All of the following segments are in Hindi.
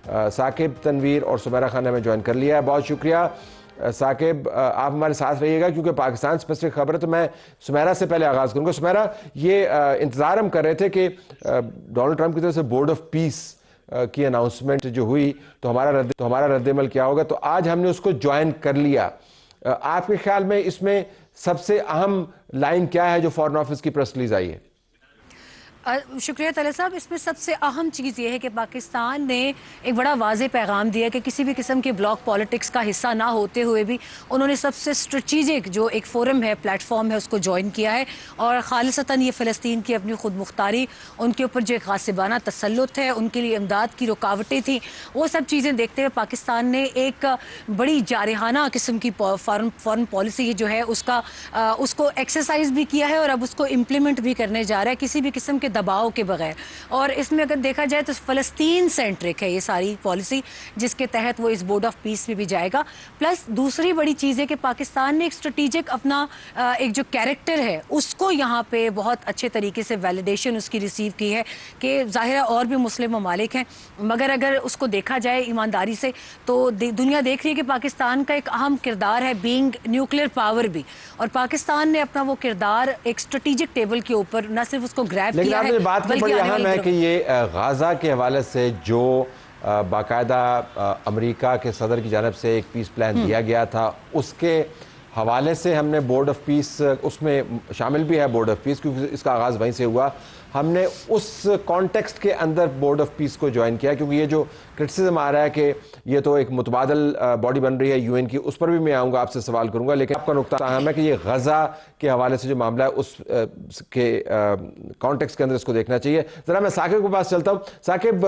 साकिब, तनवीर और सुमेरा खान ने हमें ज्वाइन कर लिया है। बहुत शुक्रिया साकिब, आप हमारे साथ रहिएगा क्योंकि पाकिस्तान स्पेसिफिक खबर है। तो मैं सुमेरा से पहले आगाज़ करूँगा। सुमेरा, ये इंतज़ार हम कर रहे थे कि डोनाल्ड ट्रंप की तरफ से बोर्ड ऑफ पीस की अनाउंसमेंट जो हुई तो हमारा रद्दमल क्या होगा, तो आज हमने उसको ज्वाइन कर लिया। आपके ख्याल में इसमें सबसे अहम लाइन क्या है जो फॉरेन ऑफिस की प्रेस रिलीज आई है? शुक्रिया तले साहब। इसमें सबसे अहम चीज़ ये है कि पाकिस्तान ने एक बड़ा वाज़ेह पैगाम दिया कि किसी भी किस्म के ब्लॉक पॉलिटिक्स का हिस्सा ना होते हुए भी उन्होंने सबसे स्ट्रेटेजिक जो एक फोरम है, प्लेटफॉर्म है, उसको ज्वाइन किया है और खालिसतन ये फ़लस्तीन की अपनी खुद मुख्तारी, उनके ऊपर जो एक गासिबाना तसल्लुत है, उनके लिए इमदाद की रुकावटें थी, वो सब चीज़ें देखते हुए पाकिस्तान ने एक बड़ी जारहाना किस्म की फॉरेन पॉलिसी जो है उसको एक्सरसाइज भी किया है और अब उसको इम्प्लीमेंट भी करने जा रहा है किसी भी किस्म के दबाव के बगैर। और इसमें अगर देखा जाए तो फ़लस्तीन सेंट्रिक है ये सारी पॉलिसी, जिसके तहत वो इस बोर्ड ऑफ पीस में भी जाएगा। प्लस दूसरी बड़ी चीज़ है कि पाकिस्तान ने एक स्ट्रेटेजिक अपना एक जो कैरेक्टर है उसको यहाँ पे बहुत अच्छे तरीके से वैलिडेशन उसकी रिसीव की है कि ज़ाहिर है और भी मुस्लिम ममालिक हैं, मगर अगर उसको देखा जाए ईमानदारी से तो दुनिया देख रही है कि पाकिस्तान का एक अहम किरदार है बीइंग न्यूक्लियर पावर भी, और पाकिस्तान ने अपना वो किरदार एक स्ट्रेटेजिक टेबल के ऊपर न सिर्फ उसको ग्रैब किया है, बात की बड़ी अहम है कि ये गाज़ा के हवाले से जो बाकायदा अमेरिका के सदर की जानब से एक पीस प्लान दिया गया था, उसके हवाले से हमने बोर्ड ऑफ पीस, उसमें शामिल भी है बोर्ड ऑफ पीस क्योंकि इसका आगाज़ वहीं से हुआ, हमने उस कॉन्टेक्स्ट के अंदर बोर्ड ऑफ पीस को ज्वाइन किया क्योंकि ये जो क्रिटिसिज्म आ रहा है कि ये तो एक मुतबादल बॉडी बन रही है यूएन की, उस पर भी मैं आऊँगा, आपसे सवाल करूँगा। लेकिन आपका नुकता अहम है कि ये गज़ा के हवाले से जो मामला है उस के कॉन्टेक्स्ट के अंदर इसको देखना चाहिए। ज़रा मैं साकिब के पास चलता हूँ। साकिब,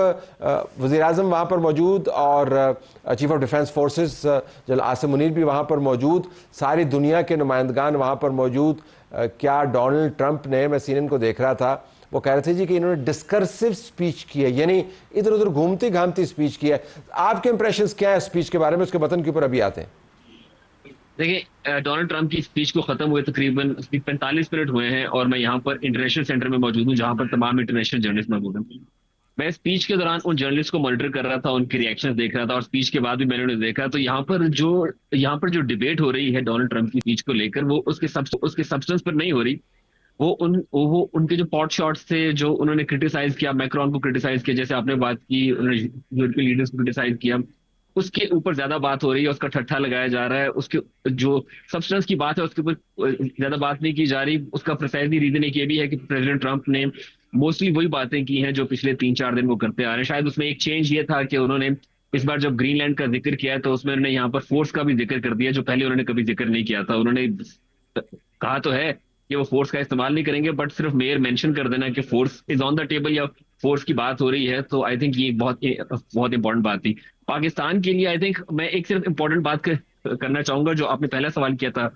वज़ीर-ए-आज़म वहाँ पर मौजूद और chief of defence forces general Asim Munir भी वहाँ पर मौजूद, सारी दुनिया के नुमाइंदगान वहाँ पर मौजूद। क्या डोनाल्ड ट्रंप ने, मैं CNN को देख रहा था, वो कह रहे थे जी कि इन्होंने डिस्कर्सिव स्पीच की है, यानी इधर उधर घूमती घामती स्पीच की है। आपके इंप्रेशंस क्या है स्पीच के बारे में? उसके बटन के ऊपर अभी आते हैं। देखिए, डोनाल्ड ट्रंप की स्पीच को खत्म हुए तकरीबन 45 मिनट हुए हैं और मैं यहाँ पर इंटरनेशनल सेंटर में मौजूद हूँ जहाँ पर तमाम इंटरनेशनल जर्नलिस्ट मौजूद हैं। मैं स्पीच के दौरान उन जर्नलिस्ट को मॉनिटर कर रहा था, उनके रिएक्शंस देख रहा था और स्पीच के बाद भी मैंने उन्हें देखा। तो यहाँ पर जो डिबेट हो रही है डोनाल्ड ट्रंप की स्पीच को लेकर, वो उसके सब्सटेंस पर नहीं हो रही। वो उनके जो पॉट शॉट्स थे, जो उन्होंने क्रिटिसाइज किया, मैक्रोन को क्रिटिसाइज किया, जैसे आपने बात की, उन्होंने यूरोपियन लीडर्स को क्रिटिसाइज किया, उसके ऊपर ज्यादा बात हो रही है, उसका ठट्ठा लगाया जा रहा है। उसके जो सब्सटेंस की बात है उसके ऊपर ज्यादा बात नहीं की जा रही। उसका प्रिसाइजली रीजन एक ये भी है कि प्रेसिडेंट ट्रंप ने मोस्टली वही बातें की हैं जो पिछले 3-4 दिन वो करते आ रहे हैं। शायद उसमें एक चेंज ये था कि उन्होंने इस बार जब ग्रीनलैंड का जिक्र किया तो उसमें उन्होंने यहाँ पर फोर्स का भी जिक्र कर दिया, जो पहले उन्होंने कभी जिक्र नहीं किया था। उन्होंने कहा तो है कि वो फोर्स का इस्तेमाल नहीं करेंगे, बट सिर्फ मेयर मेंशन कर देना कि force is on the table या फोर्स की बात हो रही है, तो आई थिंक ये बहुत इंपॉर्टेंट बात थी पाकिस्तान के लिए। आई थिंक मैं एक सिर्फ इंपॉर्टेंट बात करना चाहूंगा जो आपने पहला सवाल किया था।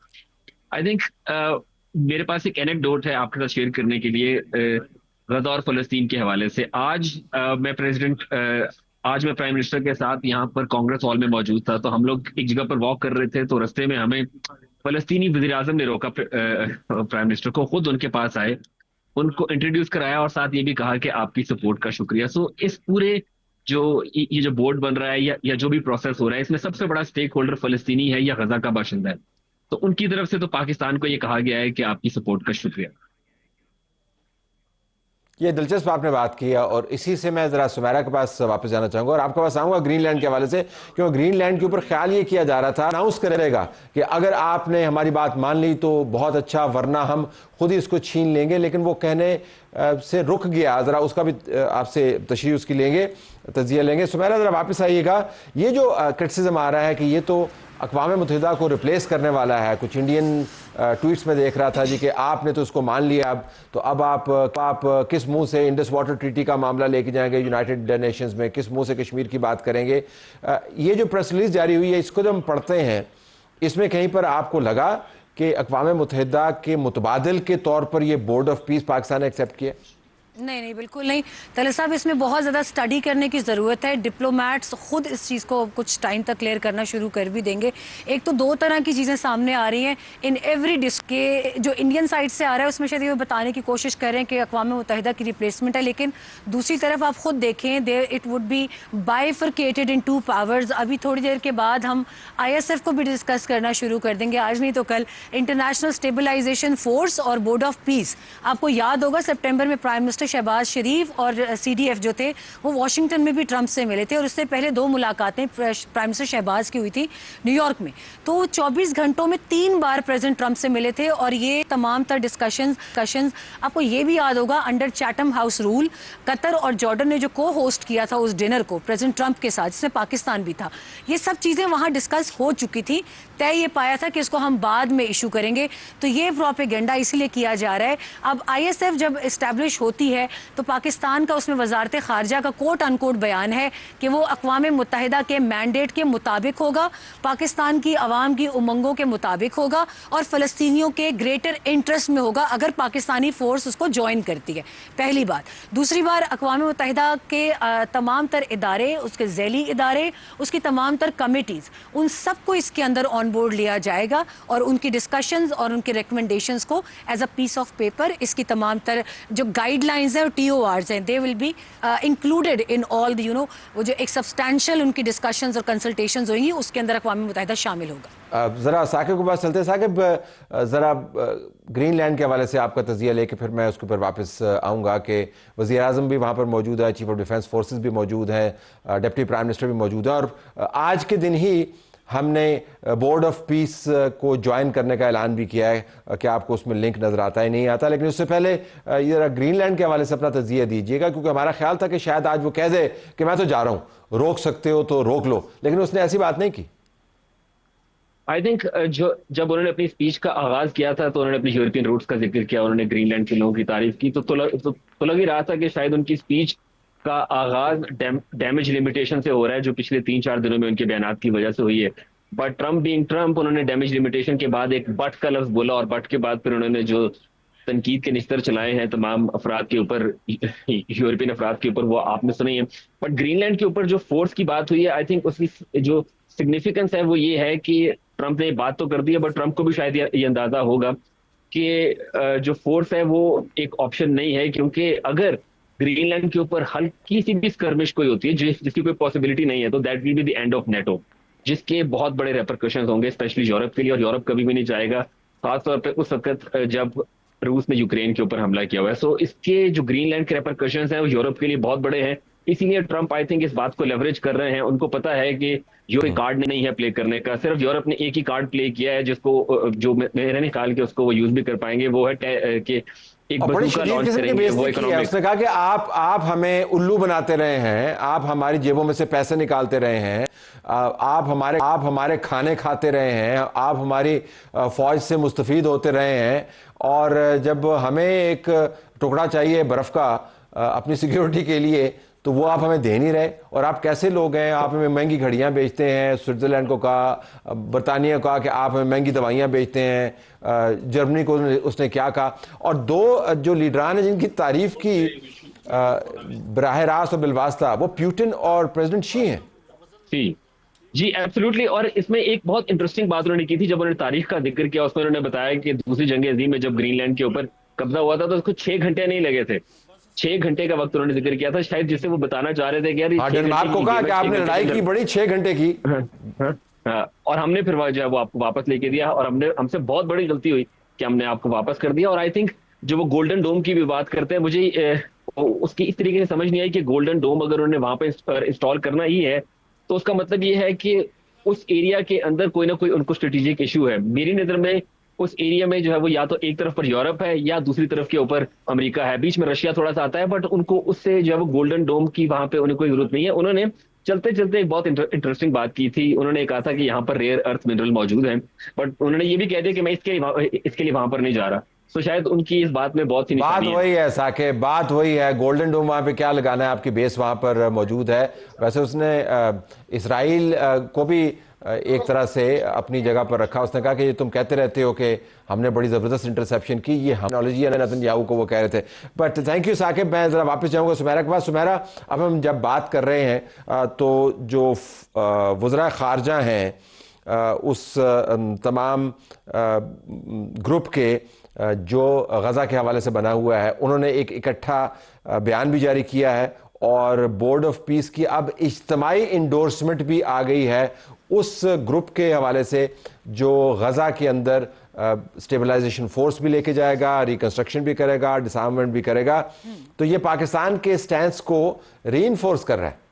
आई थिंक मेरे पास एक एनेक्डोट है आपके साथ शेयर करने के लिए गजा और फलस्तीन के हवाले से। आज मैं प्राइम मिनिस्टर के साथ यहाँ पर कांग्रेस हॉल में मौजूद था, तो हम लोग एक जगह पर वॉक कर रहे थे, तो रास्ते में हमें फलस्तीनी वज़ीर आज़म ने रोका, प्राइम मिनिस्टर को, खुद उनके पास आए, उनको इंट्रोड्यूस कराया और साथ ये भी कहा कि आपकी सपोर्ट का शुक्रिया। सो इस पूरे ये जो बोर्ड बन रहा है या जो भी प्रोसेस हो रहा है, इसमें सबसे बड़ा स्टेक होल्डर फलस्तीनी है या गजा का बाशिंदा है, तो उनकी तरफ से तो पाकिस्तान को ये कहा गया है कि आपकी सपोर्ट का शुक्रिया। ये दिलचस्प आपने बात की है और इसी से मैं ज़रा सुमेरा के पास वापस जाना चाहूँगा और आपके पास आऊँगा ग्रीनलैंड के हवाले से, क्योंकि ग्रीनलैंड के ऊपर ख्याल ये किया जा रहा था, अनाउंस करेगा कि अगर आपने हमारी बात मान ली तो बहुत अच्छा, वरना हम खुद ही इसको छीन लेंगे। लेकिन वो कहने से रुक गया। ज़रा उसका भी आपसे तशरीह उसकी लेंगे, तजिया लेंगे। सुमेरा ज़रा वापस आइएगा। ये जो क्रिटिसिज्म आ रहा है कि ये तो अक़वाम मुत्तहिदा को रिप्लेस करने वाला है, कुछ इंडियन ट्वीट्स में देख रहा था जी कि आपने तो उसको मान लिया, अब तो अब आप किस मुंह से इंडस वाटर ट्रीटी का मामला लेके जाएंगे यूनाइटेड नेशंस में, किस मुंह से कश्मीर की बात करेंगे। ये जो प्रेस रिलीज जारी हुई है, इसको जब हम पढ़ते हैं, इसमें कहीं पर आपको लगा कि अक़वाम मुत्तहिदा के मुतबादिल के तौर पर यह बोर्ड ऑफ पीस पाकिस्तान ने एक्सेप्ट किया? नहीं नहीं, बिल्कुल नहीं तले साहब, इसमें बहुत ज़्यादा स्टडी करने की ज़रूरत है। डिप्लोमैट्स खुद इस चीज़ को कुछ टाइम तक क्लियर करना शुरू कर भी देंगे। एक तो दो तरह की चीज़ें सामने आ रही हैं इन एवरी डिस्क के, जो इंडियन साइड से आ रहा है उसमें शायद ये बताने की कोशिश कर रहे हैं कि अक़वाम मुत्तहिदा की रिप्लेसमेंट है, लेकिन दूसरी तरफ आप खुद देखें there it would be bifurcated in two powers. अभी थोड़ी देर के बाद हम ISF को भी डिस्कस करना शुरू कर देंगे, आज नहीं तो कल। इंटरनेशनल स्टेबलाइजेशन फोर्स और बोर्ड ऑफ पीस, आपको याद होगा सितंबर में प्राइम मिनिस्टर शहबाज शरीफ और CDF जो थे वो वाशिंगटन में भी ट्रंप से मिले थे, और उससे पहले 2 मुलाकातें प्राइम मिनिस्टर शहबाज की हुई थी न्यूयॉर्क में। तो 24 घंटों में 3 बार प्रेसिडेंट ट्रंप से मिले थे, और ये तमाम तर डिस्कशंस आपको ये भी याद होगा under Chatham house rule Qatar और जॉर्डन ने जो को होस्ट किया था उस डिनर को प्रेसिडेंट ट्रंप के साथ, जिसमें पाकिस्तान भी था। ये सब चीज़ें वहाँ डिस्कस हो चुकी थी, तय ये पाया था कि इसको हम बाद में इशू करेंगे। तो ये प्रोपेगेंडा इसीलिए किया जा रहा है। अब ISF जब इस्टेब्लिश होती है तो पाकिस्तान का उसमें वजारत खारजा का कोट अनकोट बयान है कि वो अक़वाम मुत्तहिदा के मैंडेट के मुताबिक होगा, पाकिस्तान की आवाम की उमंगों के मुताबिक होगा, और फ़लस्तीनियों के ग्रेटर इंटरेस्ट में होगा अगर पाकिस्तानी फोर्स उसको ज्वाइन करती है। पहली बात। दूसरी बार अक़वाम मुत्तहिदा के तमाम तर इदारे, उसके ज़ैली इदारे, उसकी तमाम तर कमिटीज़, उन सबको इसके अंदर ऑन बोर्ड लिया जाएगा, और उनकी डिस्कशंस और उनकी रिकमेंडेशंस को as a piece of paper, इसकी तमाम तर जो गाइडलाइंस है और TORs हैं, they will be included in all the वो जो एक सब्सटैंशियल उनकी डिस्कशंस और कंसल्टेशंस होंगी उसके अंदर अक़वाम मुत्तहिदा शामिल होगा। ज़रा साकिब के पास चलते हैं। साकिब, ज़रा ग्रीनलैंड के हवाले से आपका तजिया लेके फिर मैं उसके ऊपर वापस आऊँगा कि वज़ीर आज़म भी वहाँ पर मौजूद है, चीफ ऑफ डिफेंस फोर्सेस भी मौजूद हैं, डिप्टी प्राइम मिनिस्टर भी मौजूद है, और आज के दिन ही हमने बोर्ड ऑफ पीस को ज्वाइन करने का ऐलान भी किया है कि आपको उसमें लिंक नज़र आता है नहीं आता। लेकिन उससे पहले ज़रा ग्रीनलैंड के हवाले से अपना तजिया दीजिएगा, क्योंकि हमारा ख्याल था कि शायद आज वो कह दे कि मैं तो जा रहा हूँ, रोक सकते हो तो रोक लो, लेकिन उसने ऐसी बात नहीं की। आई थिंक जब उन्होंने अपनी स्पीच का आगाज किया था तो उन्होंने अपनी यूरोपियन रूट्स का जिक्र किया, उन्होंने ग्रीनलैंड के लोगों की तारीफ की, तो लग ही रहा था कि शायद उनकी स्पीच का आगाज डैमेज लिमिटेशन से हो रहा है, जो पिछले 3-4 दिनों में उनके बयानात की वजह से हुई है। बट ट्रंप बीइंग ट्रंप, उन्होंने डैमेज लिमिटेशन के बाद एक बट का लफ्ज बोला, और बट के बाद फिर उन्होंने जो तनकीद के निस्तर चलाए हैं तमाम अफराद के ऊपर, यूरोपियन अफराद के ऊपर, वो आपने सुनी है। बट ग्रीनलैंड के ऊपर जो फोर्स की बात हुई है, आई थिंक उसकी जो सिग्निफिकेंस है वो ये है कि ट्रंप ने बात तो कर दी है, बट ट्रंप को भी शायद ये अंदाजा होगा कि जो फोर्स है वो एक ऑप्शन नहीं है, क्योंकि अगर ग्रीनलैंड के ऊपर हल्की सी भी स्कर्मिश कोई होती है जिसकी कोई पॉसिबिलिटी नहीं है, तो that will be the end of NATO, जिसके बहुत बड़े रेपरकशंस होंगे स्पेशली यूरोप के लिए, और यूरोप कभी भी नहीं चाहेगा, खासतौर पर उस वक्त जब रूस ने यूक्रेन के ऊपर हमला किया हुआ है। सो इसके जो ग्रीनलैंड के रेपरकशंस हैं वो यूरोप के लिए बहुत बड़े हैं, इसीलिए ट्रंप आई थिंक इस बात को लेवरेज कर रहे हैं। उनको पता है कि यूरोप कार्ड नहीं है प्ले करने का, सिर्फ यूरोप ने एक ही कार्ड प्ले किया है जिसको जो मेरे निकाल के उसको वो यूज भी कर पाएंगे, वो है कि एक बंदूका लॉन्च करेंगे वो इकोनॉमिक। उसने कहा कि आप हमें उल्लू बनाते रहे हैं, आप हमारी जेबों में से पैसे निकालते रहे हैं, आप हमारे खाने खाते रहे हैं, आप हमारी फौज से मुस्तफीद होते रहे हैं, और जब हमें एक टुकड़ा चाहिए बर्फ का अपनी सिक्योरिटी के लिए तो वो आप हमें दे नहीं रहे। और आप कैसे लोग हैं, आप हमें महंगी घड़ियां बेचते हैं, स्विट्ज़रलैंड को कहा, बरतानिया को कहा कि आप हमें महंगी दवाइयां बेचते हैं, जर्मनी को उसने क्या कहा। और दो जो लीडरान हैं जिनकी तारीफ की बराह रास्त और बिलवास्ता, वो पुतिन और प्रेसिडेंट शी हैं। जी एब्सोल्युटली। और इसमें एक बहुत इंटरेस्टिंग बात उन्होंने की थी, जब उन्होंने तारीख का जिक्र किया, उसमें उन्होंने बताया कि दूसरी जंग अजीम में जब ग्रीनलैंड के ऊपर कब्जा हुआ था तो उसको 6 घंटे नहीं लगे थे, 6 घंटे का वक्त उन्होंने जिक्र किया था, शायद जिससे वो बताना चाह रहे थे कि यार डेनमार्क को कहा कि आपने लड़ाई की बड़ी 6 घंटे की। और हमने फिर जो है वो आपको वापस लेके दिया, और हमसे बहुत बड़ी गलती हुई कि हमने आपको वापस कर दिया। और आई थिंक जो वो गोल्डन डोम की भी बात करते हैं, मुझे उसकी इस तरीके से समझ नहीं आई कि गोल्डन डोम अगर उन्होंने वहां पर इंस्टॉल करना ही है तो उसका मतलब ये है कि उस एरिया के अंदर कोई ना कोई उनको स्ट्रेटेजिक इशू है। मेरी नजर में उस एरिया में जो है वो या तो एक तरफ पर यूरोप है या दूसरी तरफ के ऊपर अमेरिका है, बीच में रशिया थोड़ा सा आता है, बट उनको उससे जो है वो गोल्डन डोम की वहां पे उन्हें कोई जरूरत नहीं है। उन्होंने चलते चलते एक बहुत इंटरेस्टिंग बात की थी, उन्होंने कहा था कि यहाँ पर रेयर अर्थ मिनरल मौजूद है, बट उन्होंने ये भी कह दिया कि मैं इसके लिए वहां पर नहीं जा रहा। तो शायद उनकी इस बात में बहुत सी बात निशानी है। वही है साकिब, बात वही है। गोल्डन डोम वहाँ पे क्या लगाना है, आपकी बेस वहाँ पर मौजूद है। वैसे उसने इसराइल को भी एक तरह से अपनी जगह पर रखा। उसने कहा कि ये तुम कहते रहते हो कि हमने बड़ी ज़बरदस्त इंटरसेप्शन की, ये टेक्नोलॉजी है नेतन्याहू को, वो कह रहे थे। But thank you Saqib. मैं ज़रा वापस जाऊँगा सुमेरा के पास। सुमेरा, अब हम जब बात कर रहे हैं तो जो वज़रा ख़ारजा हैं उस तमाम ग्रुप के जो गज़ा के हवाले से बना हुआ है, उन्होंने एक इकट्ठा बयान भी जारी किया है और बोर्ड ऑफ पीस की अब इज्तिमाई इंडोर्समेंट भी आ गई है उस ग्रुप के हवाले से जो गज़ा के अंदर स्टेबलाइजेशन फोर्स भी लेके जाएगा, रिकंस्ट्रक्शन भी करेगा, डिसआर्ममेंट भी करेगा। तो ये पाकिस्तान के स्टैंस को रीइंफोर्स कर रहा है।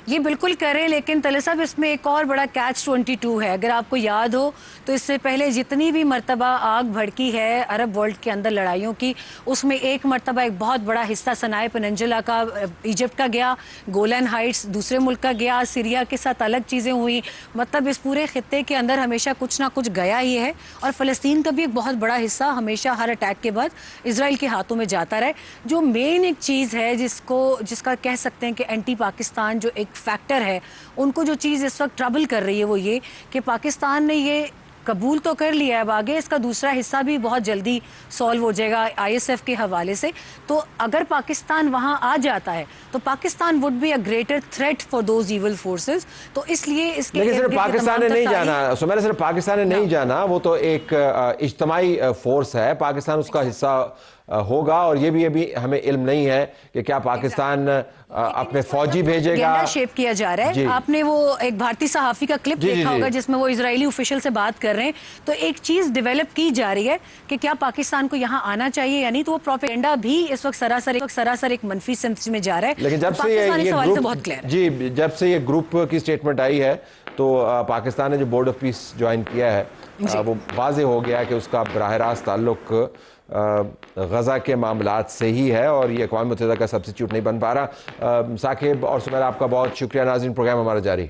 ये बिल्कुल करें, लेकिन तले साहब इसमें एक और बड़ा कैच 22 है। अगर आपको याद हो तो इससे पहले जितनी भी मर्तबा आग भड़की है अरब वर्ल्ड के अंदर लड़ाइयों की, उसमें एक मर्तबा एक बहुत बड़ा हिस्सा सनाए पेनिनसुला का इजिप्ट का गया, गोलन हाइट्स दूसरे मुल्क का गया, सीरिया के साथ अलग चीज़ें हुई। मतलब इस पूरे खित्ते के अंदर हमेशा कुछ ना कुछ गया ही है। और फ़लस्तीन का भी एक बहुत बड़ा हिस्सा हमेशा हर अटैक के बाद इसराइल के हाथों में जाता रहे। जो मेन एक चीज़ है जिसका कह सकते हैं कि एंटी पाकिस्तान जो एक फैक्टर है, उनको जो चीज़ इस वक्त ट्रबल कर रही है वो ये कि पाकिस्तान ने ये कबूल तो कर लिया है, अब आगे इसका दूसरा हिस्सा भी बहुत जल्दी सॉल्व हो जाएगा आईएसएफ के हवाले से। तो अगर पाकिस्तान वहां आ जाता है तो Pakistan would be a greater threat for those evil forces. तो इसलिए इसके लेकिन सिर्फ पाकिस्तान ने नहीं जाना सुमेरा, सिर्फ पाकिस्तान ने नहीं जाना, वो तो एक इज्तिमाई फोर्स है, पाकिस्तान उसका हिस्सा होगा। और ये भी अभी हमें इल्म नहीं है कि क्या पाकिस्तान अपने फौजी भेजेगा। शेप किया जा रहा है। आपने वो एक भारतीय सहाफी का क्लिप देखा होगा जिसमें वो इजरायली ऑफिशियल से बात कर रहे हैं। तो एक चीज डेवलप की जा रही है कि क्या पाकिस्तान को यहाँ आना चाहिए या नहीं। तो वो प्रोपेगेंडा भी इस वक्त सरासर एक मनफी सेंस में जा रहा है। लेकिन जब से ये ग्रुप जब से ये ग्रुप की स्टेटमेंट आई है तो पाकिस्तान ने जो बोर्ड ऑफ पीस ज्वाइन किया है वो वाज़ेह हो गया कि उसका बराह रास्त ताल्लुक गज़ा के मामलात से ही है और ये अक़वाम मुत्तहिदा का सब्स्टिट्यूट नहीं बन पा रहा। साकिब और सुमेरा, आपका बहुत शुक्रिया। नाज़रीन, प्रोग्राम हमारा जारी है।